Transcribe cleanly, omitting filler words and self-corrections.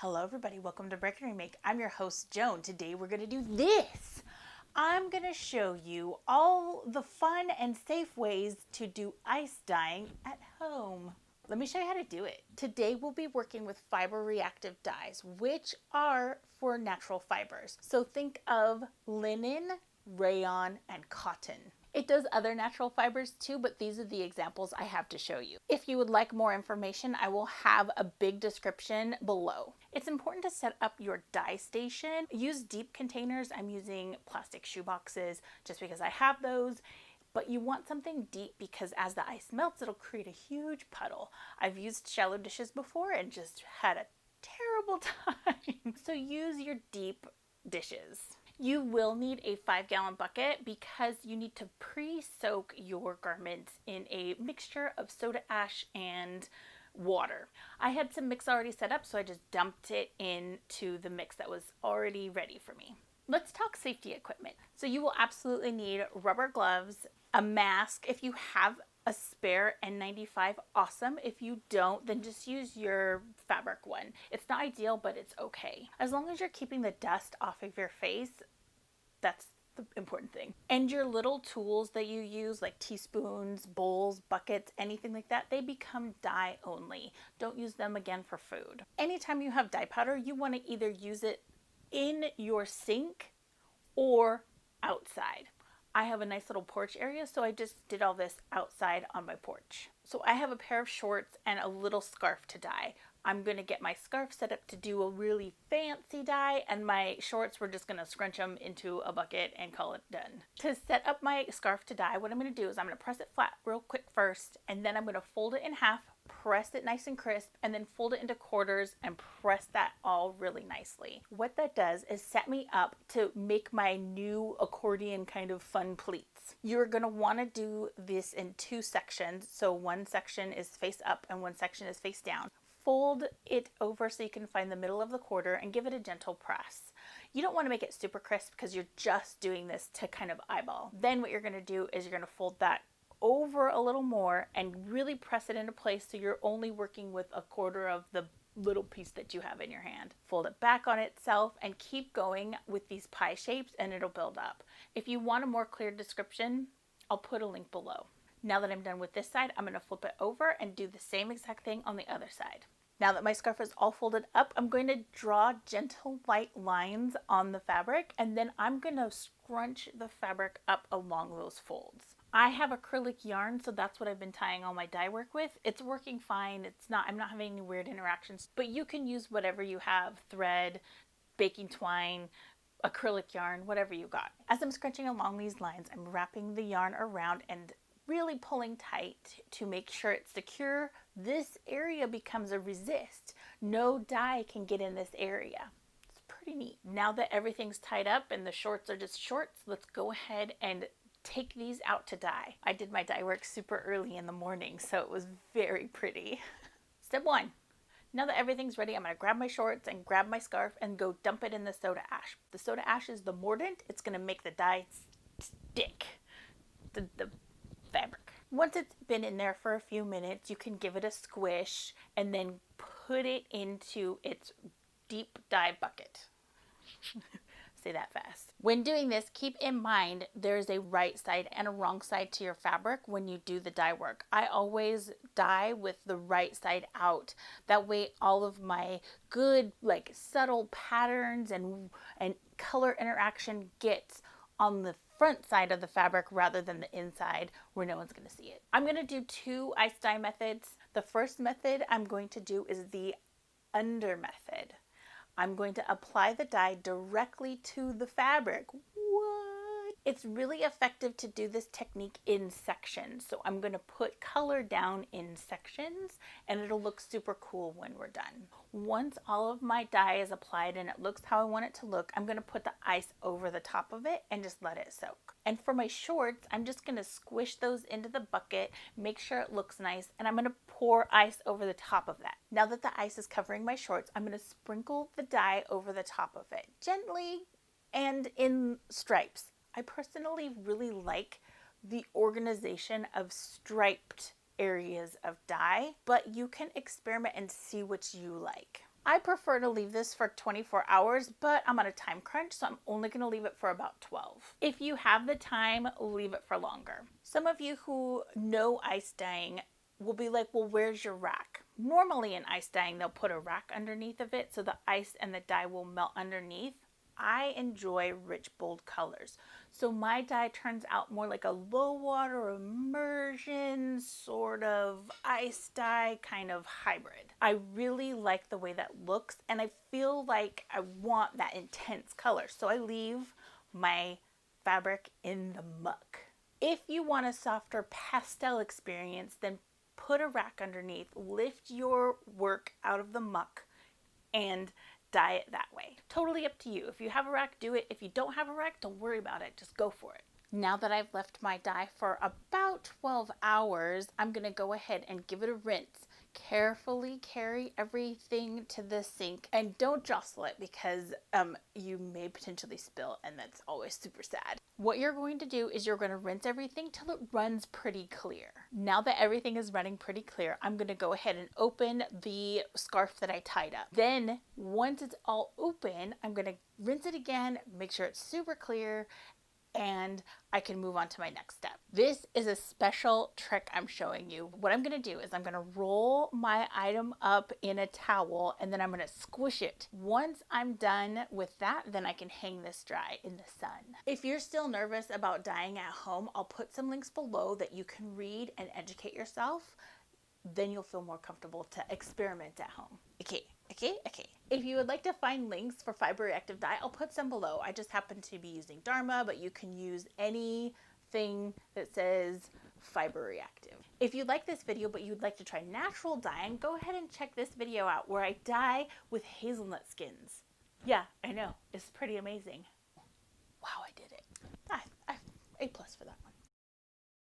Hello everybody, welcome to Break Remake. I'm your host Joan. Today we're going to do this. I'm going to show you all the fun and safe ways to do ice dyeing at home. Let me show you how to do it. Today we'll be working with fiber reactive dyes, which are for natural fibers. So think of linen, rayon, and cotton. It does other natural fibers too, but these are the examples I have to show you. If you would like more information, I will have a big description below. It's important to set up your dye station. Use deep containers. I'm using plastic shoe boxes just because I have those. But you want something deep because as the ice melts, it'll create a huge puddle. I've used shallow dishes before and just had a terrible time. So use your deep dishes. You will need a 5-gallon bucket because you need to pre-soak your garments in a mixture of soda ash and water. I had some mix already set up, so I just dumped it into the mix that was already ready for me. Let's talk safety equipment. So you will absolutely need rubber gloves, a mask. If you have a spare N95, awesome. If you don't, then just use your fabric one. It's not ideal, but it's okay. As long as you're keeping the dust off of your face, that's the important thing. And your little tools that you use, like teaspoons, bowls, buckets, anything like that, they become dye only. Don't use them again for food. Anytime you have dye powder, you want to either use it in your sink or outside. I have a nice little porch area, so I just did all this outside on my porch. So I have a pair of shorts and a little scarf to dye. I'm going to get my scarf set up to do a really fancy dye, and my shorts, we're just going to scrunch them into a bucket and call it done. To set up my scarf to dye, what I'm going to do is I'm going to press it flat real quick first, and then I'm going to fold it in half, press it nice and crisp, and then fold it into quarters and press that all really nicely. What that does is set me up to make my new accordion kind of fun pleats. You're going to want to do this in 2 sections. So one section is face up and one section is face down. Fold it over so you can find the middle of the quarter and give it a gentle press. You don't want to make it super crisp because you're just doing this to kind of eyeball. Then what you're going to do is you're going to fold that over a little more and really press it into place so you're only working with a quarter of the little piece that you have in your hand. Fold it back on itself and keep going with these pie shapes and it'll build up. If you want a more clear description, I'll put a link below. Now that I'm done with this side, I'm going to flip it over and do the same exact thing on the other side. Now that my scarf is all folded up, I'm going to draw gentle white lines on the fabric, and then I'm going to scrunch the fabric up along those folds. I have acrylic yarn, so that's what I've been tying all my dye work with. It's working fine. I'm not having any weird interactions, but you can use whatever you have: thread, baking twine, acrylic yarn, whatever you got. As I'm scrunching along these lines, I'm wrapping the yarn around and really pulling tight to make sure it's secure. This area becomes a resist. No dye can get in this area. It's pretty neat. Now that everything's tied up and the shorts are just shorts, let's go ahead and take these out to dye. I did my dye work super early in the morning, so it was very pretty. Step 1. Now that everything's ready, I'm going to grab my shorts and grab my scarf and go dump it in the soda ash. The soda ash is the mordant. It's going to make the dye stick. The fabric. Once it's been in there for a few minutes, you can give it a squish and then put it into its deep dye bucket. Say that fast. When doing this, keep in mind there's a right side and a wrong side to your fabric when you do the dye work. I always dye with the right side out. That way all of my good, like, subtle patterns and color interaction gets on the front side of the fabric rather than the inside where no one's going to see it. I'm going to do 2 ice dye methods. The first method I'm going to do is the under method. I'm going to apply the dye directly to the fabric. What? It's really effective to do this technique in sections. So I'm going to put color down in sections and it'll look super cool when we're done. Once all of my dye is applied and it looks how I want it to look, I'm going to put the ice over the top of it and just let it soak. And for my shorts, I'm just going to squish those into the bucket, make sure it looks nice, and I'm going to pour ice over the top of that. Now that the ice is covering my shorts, I'm going to sprinkle the dye over the top of it, gently and in stripes. I personally really like the organization of striped areas of dye, but you can experiment and see what you like. I prefer to leave this for 24 hours, but I'm on a time crunch, so I'm only going to leave it for about 12. If you have the time, leave it for longer. Some of you who know ice dyeing will be like, well, where's your rack? Normally in ice dyeing, they'll put a rack underneath of it so the ice and the dye will melt underneath. I enjoy rich, bold colors. So my dye turns out more like a low water immersion sort of ice dye kind of hybrid. I really like the way that looks, and I feel like I want that intense color. So I leave my fabric in the muck. If you want a softer pastel experience, then put a rack underneath, lift your work out of the muck, and dye it that way. Totally up to you. If you have a rack, do it. If you don't have a rack, don't worry about it. Just go for it. Now that I've left my dye for about 12 hours, I'm going to go ahead and give it a rinse. Carefully carry everything to the sink and don't jostle it because you may potentially spill, and that's always super sad. What you're going to do is you're going to rinse everything till it runs pretty clear. Now that everything is running pretty clear, I'm going to go ahead and open the scarf that I tied up. Then once it's all open, I'm going to rinse it again, make sure it's super clear, and I can move on to my next step. This is a special trick I'm showing you. What I'm gonna do is I'm gonna roll my item up in a towel and then I'm gonna squish it. Once I'm done with that, then I can hang this dry in the sun. If you're still nervous about dyeing at home, I'll put some links below that you can read and educate yourself. Then you'll feel more comfortable to experiment at home. Okay. If you would like to find links for fiber reactive dye, I'll put some below. I just happen to be using Dharma, but you can use anything that says fiber reactive. If you like this video, but you'd like to try natural dyeing, go ahead and check this video out where I dye with hazelnut skins. Yeah, I know. It's pretty amazing. Wow, I did it.